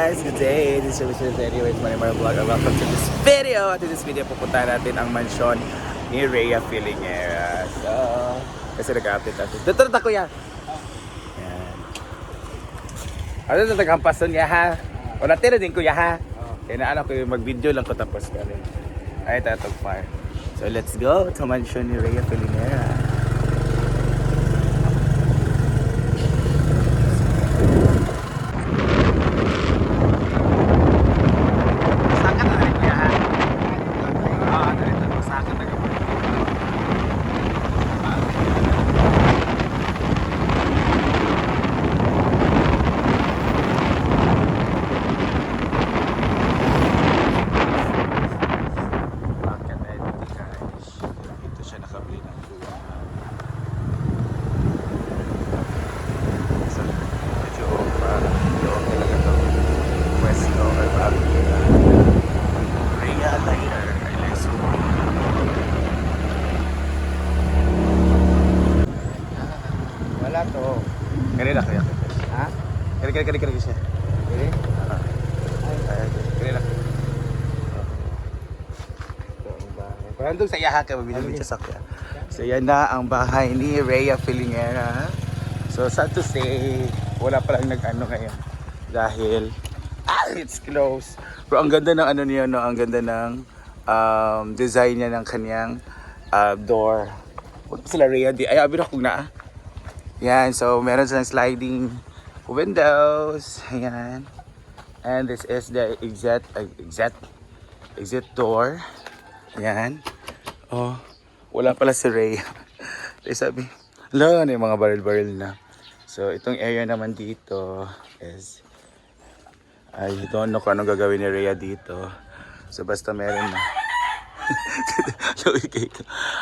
guys! Good day! This is Mr. Anyways, Manimar Vlog and welcome to this video! At in this video, pupunta natin ang mansyon ni Rhea Filingera. So, kasi nag-update natin. Dito na kuya! Yan. Ano ito naghampason niya ha? Wala tira din kuya ha? Kaya na ko yung mag-video lang ko tapos ka rin. Ay, tatog fire. So, let's go to mansyon ni Rhea Filingera. Wala to. Kanina kaya? Ha? Kanina siya. Hindi? Kanina. Parang doon sa iyaha ka, mabili siya sa kaya. So yan na ang bahay ni Rhea Filingera. So sad to say, wala pa lang nag-ano ngayon. Dahil, it's closed. Pero ang ganda ng ano niya, no? Ang ganda ng design niya ng kanyang door. Huwag pa sila Rhea, ay abin ako na. Yan, so meron silang sliding windows. Ayan. And this is the exit door. Ayan. Oh, wala pala si Rhea. Sabi, wala na yung mga baril-baril na. So, itong area naman dito is, I don't know kung anong gagawin ni Rhea dito. So, basta meron na.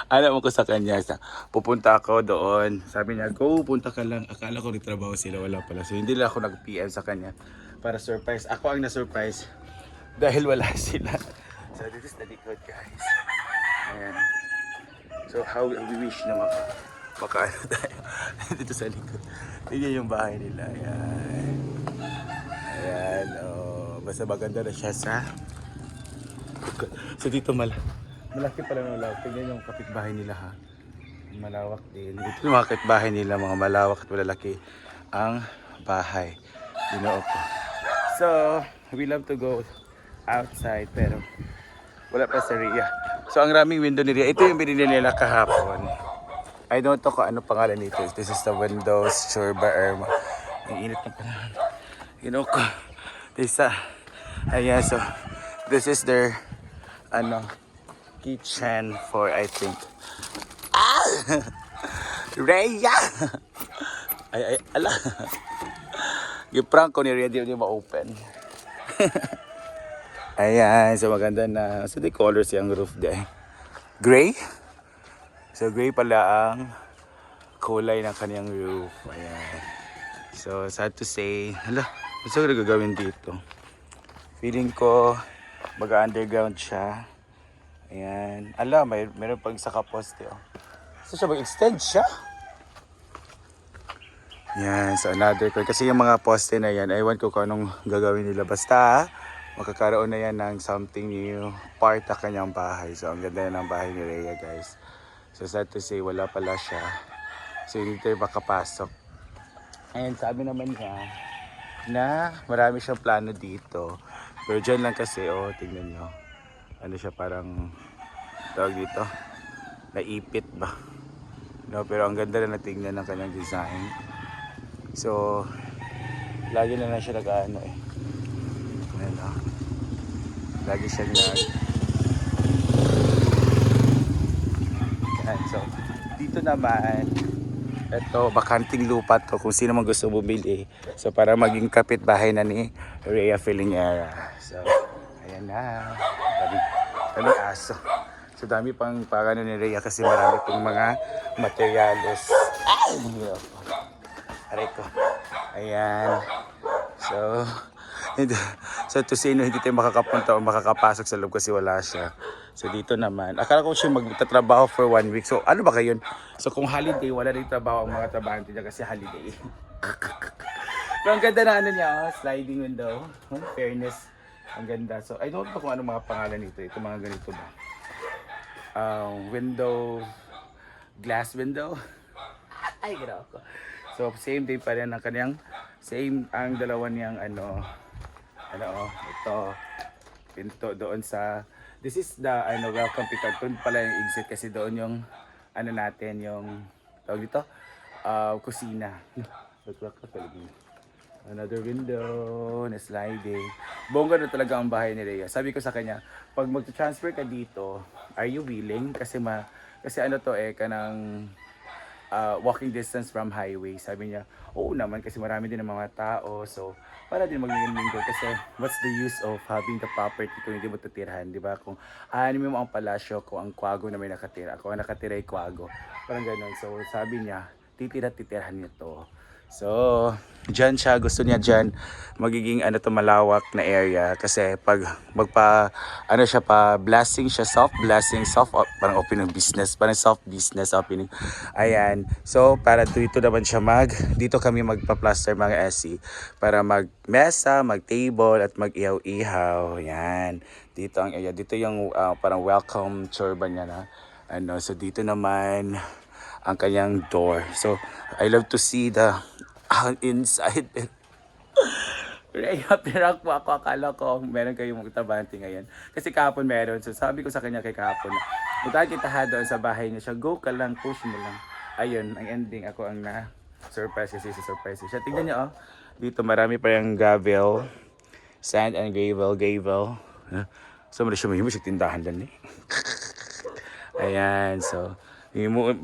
Alam mo ko sa kanya, pupunta ako doon. Sabi niya, go, punta ka lang. Akala ko nagtrabaho sila, wala pala. So hindi lang ako nag-PM sa kanya para surprise. Ako ang na-surprise dahil wala sila. So this is the likod, guys. Ayan. So how we wish na makaano tayo dito sa likod. Tignan yung bahay nila. Ayan. Ayan. Oh, basta maganda na siya sa... So dito malaki pala ng malawak. Tignan yung kapitbahay nila ha. Malawak din. Ito yung mga kapitbahay nila, mga malawak at malalaki ang bahay. Ginoo ko. So, we love to go outside pero wala pa sa Rhea. So, ang raming window ni Rhea. Ito yung binili nila kahapon. I don't know kung ano pangalan nito. This is the windows, Shurba Irma. Ang init na panahon. Ginoo ko. Ayan, so, this is their kitchen for I think Rhea. ay ala. Giprank ko ni Rhea di ma-open. Ayan, so maganda na. So the colors yung roof day. Gray. So gray pala ang kulay ng kanyang roof. Ayan. So sad to say, hala, ano sa gagawin dito? Feeling ko mag-underground siya. Ayan. Ala, meron pag sa kaposte. Oh. So siya mag-extend siya. Yan. So another court. Kasi yung mga poste na yan, ewan ko kung anong gagawin nila. Basta, makakaroon na yan ng something new part na kanyang bahay. So ang ganda yan ng bahay ni Rhea, guys. So sad to say, wala pala siya. So hindi tayo makapasok. And sabi naman niya na marami siyang plano dito. Pero dyan lang kasi, oh, tingnan nyo. Ano siya, parang, tawag dito, naipit ba? No, pero ang ganda rin na tingnan ng kanyang design. So, lagi na lang siya nag-ano eh. Ano, lagi siya Yan, so, dito naman, ito, bakanting lupa to kung sino man gusto bumili. So, para maging kapitbahay na ni Rhea Filingera. So, ayan na. Dami aso. So, dami pang pagano ni Rhea kasi marami pong mga materyales. Aray ko. Ayan. So to say, hindi tayo makakapunta o makakapasok sa loob kasi wala siya. So dito naman, akala ko siya magtatrabaho for 1 week. So ano ba kayo? So kung holiday, wala rin trabaho ang mga trabahante niya kasi holiday. Pero ang ganda na ano niya, sliding window. Fairness. Ang ganda. So, I don't know kung anong mga pangalan nito. Ito mga ganito ba. Window, glass window. Ay, gano'n ako. So, same day pa rin ang kanyang, same ang dalawa niyang ito, pinto doon sa, this is the, welcome pinto. Doon pala yung exit kasi doon yung, natin, yung, tawag dito, kusina. Another window na sliding. Bongga na talaga ang bahay ni Rhea. Sabi ko sa kanya, pag mag-transfer ka dito, are you willing? Kasi kasi ano to kanang walking distance from highway. Sabi niya, oo naman kasi marami din ng mga tao. So, para din mag-mingle kasi what's the use of having the property kung hindi mo titirhan, di ba? Kung aanin mo ang palasyo, kung ang kwago na may nakatira. Ako ang nakatira ay kwago. Parang ganun. So, sabi niya, titirhan niya to. So, dyan siya, gusto niya dyan magiging malawak na area kasi pag siya pa blasting siya, soft blasting, parang opening business, parang soft business opening. Ayan. So, para dito naman siya dito kami magpa-plaster mga SC para mag-mesa, mag-table at mag-ihaw-ihaw. Ayan. Dito ang area, dito yung parang welcome turban niya na. So dito naman ang kanyang door. So, I love to see the inside. Rhea, pirak po ako. Akala ko meron kayong magtabante ngayon. Kasi kahapon meron. So, sabi ko sa kanya kay kahapon, puntahan kita doon sa bahay niya siya. Go ka lang, push mo lang. Ayun, ang ending. Ako ang na-surprise kasi si surprise siya. Tingnan niyo, dito marami pa yung gravel. Sand and gravel. So, mali siya mahimo siya tindahan lang Ayan, so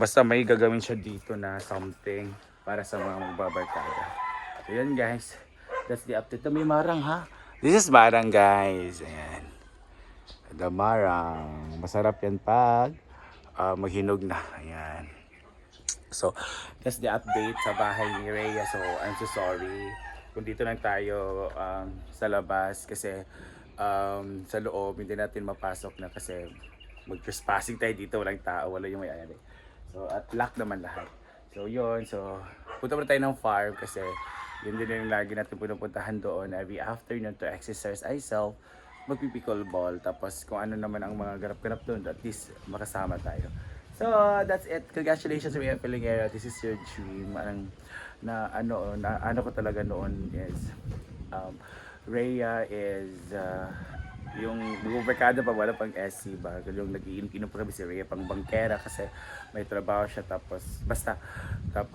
basta may gagawin siya dito na something para sa mga magbabarkada. So yun guys, that's the update. May marang This is marang guys. Ayan. The marang. Masarap yan pag maghinog na. Ayan. So, that's the update sa bahay ni Rhea. So, I'm so sorry kung dito lang tayo sa labas kasi sa loob hindi natin mapasok na kasi mag-trespassing tayo dito, walang tao, wala yung may-ari. So, at lock naman lahat. So, yun. So, punta muna tayo ng farm kasi yun din yung lagi natin pupuntahan doon every afternoon to exercise ourselves, magpipickleball ball. Tapos, kung ano naman ang mga ganap-ganap doon, at least makasama tayo. So, that's it. Congratulations, Rhea Filingera. This is your dream. Ano ko talaga noon is, Rhea is, yung mag-overkada pa wala pang SC ba yung nag-iinom pa kami si Rhea pang bangkera kasi may trabaho siya tapos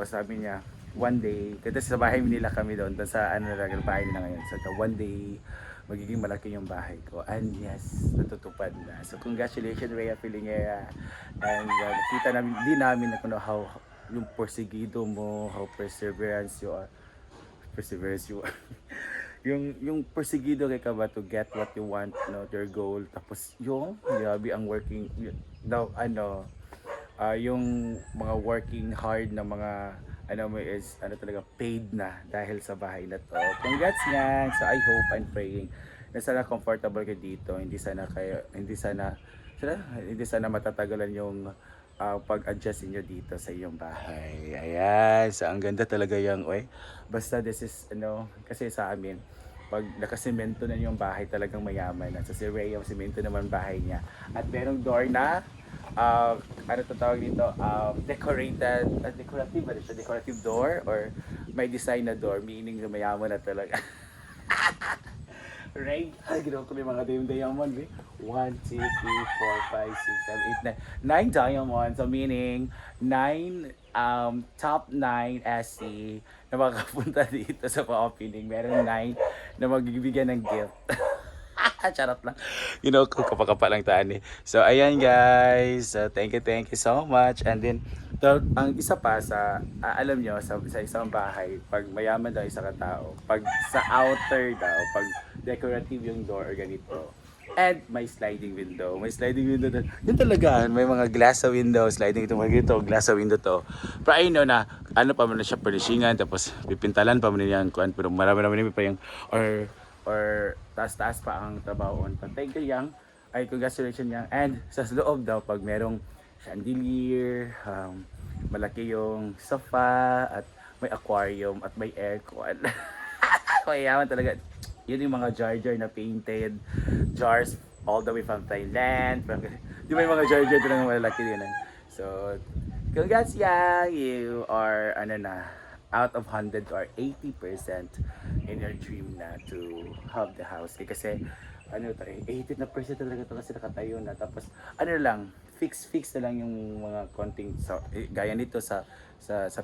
sabi niya one day kasi sa bahay nila kami doon sa bahay nila ngayon so one day magiging malaki yung bahay ko and yes natutupad na so congratulations Rhea Filingera and nakita namin na kung how yung porsigido mo how perseverance you are yung perseguido kay ka ba to get what you want, your goal. Tapos yung grabe ang working yung mga working hard na mga is talaga paid na dahil sa bahay na to. Congrats nga. So I hope and praying na sana comfortable kayo dito. Hindi sana matatagalan yung pag-adjust niyo dito sa iyong bahay. Ayan, so ang ganda talaga yung basta this is kasi sa amin pag nakasemento na yung bahay talagang mayaman na. So si Rhea, semento naman bahay niya. At merong door na tawag dito? Decorative ba siya? Decorative door or may design na door meaning na mayaman na talaga. Right? Ginawa ko yung mga diamond. 1, 2, 3, 4, 5, 6, 7, 8, 9. 9 diamonds. So meaning, 9, top 9 SC na makapunta dito sa pa-opening. Meron 9 na magbibigyan ng gift. Charot lang. Kapakapa lang taan So, ayan guys. Thank you so much. And then, ang isa pa alam nyo, sa isang bahay, pag mayaman daw isa katao, pag sa outer daw, pag decorative yung door or ganito, and may sliding window. May sliding window doon. Yun talaga, may mga glass sa window, sliding ito, mga ganito, glass sa window to. Pero I know na, pa man siya pernishingan, tapos pipintalan pa man yan, pero marami pa yung, or taas-taas pa ang trabaho. Thank you yang, congratulations yang. And sa loob daw, pag merong chandelier, malaki yung sofa, at may aquarium, at may aircon. Mayayaman talaga. Yun yung mga jar na painted jars all the way from Thailand. Di ba yung mga jar talaga malalaki yun? So, congrats Yang! You are, out of 100 or 80% in your dream na to have the house. Kasi, 80 na percent talaga ito kasi nakatayo na. Tapos, lang, fix na lang yung mga konting, gaya nito sa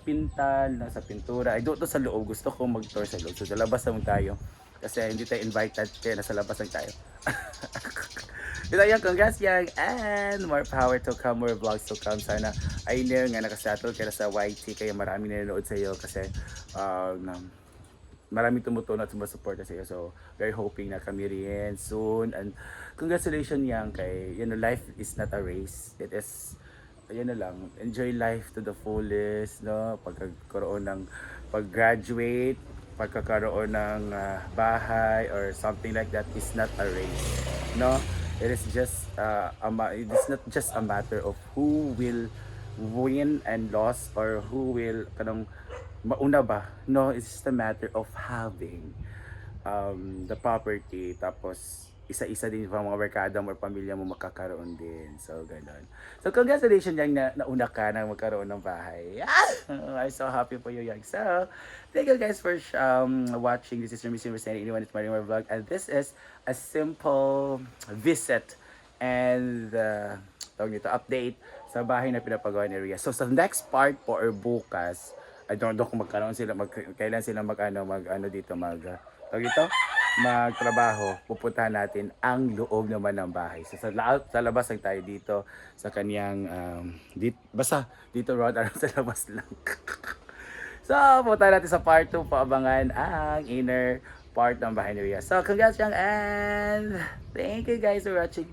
pintal, sa pintura. Ay, doon to sa loob. Gusto ko mag-tour sa loob. So, sa labas naman tayo. Kasi hindi tayo invited, kaya nasa labas lang tayo. Ito yung congrats Yang, and more power to come, more vlogs to come. Sana ay nga nakasettle ka na sa YT, kaya marami nanonood sa iyo kasi maraming tumutulong at sumusuporta sa iyo. So, very hoping na kami rin soon. And congratulations Yang, kay life is not a race. It is lang, enjoy life to the fullest, no? Pag-graduate, pagkakaroon ng bahay or something like that is not a race, no? It is it is not just a matter of who will win and lose or who will mauna ba, no? It's just a matter of having the property, tapos isa-isa din yung mga barkada mo or pamilya mo makakaroon din. So, gano'n. So, congratulations Yang na nauna ka na magkaroon ng bahay. I'm so happy for you, Yang. So, thank you guys for watching. This is your Miss Universe 91. It's Marimar Vlog. And this is a simple visit and update sa bahay na pinapagawa ni Rhea. So, sa next part po or bukas, I don't know kung kailan sila magtrabaho, pupuntahan natin ang loob naman ng bahay. So, sa labas lang tayo dito sa kaniyang basta dito round around sa labas lang. So, pupuntahan natin sa part 2, paabangan ang inner part ng bahay ni Rhea. So, congrats Yang, and thank you guys for watching.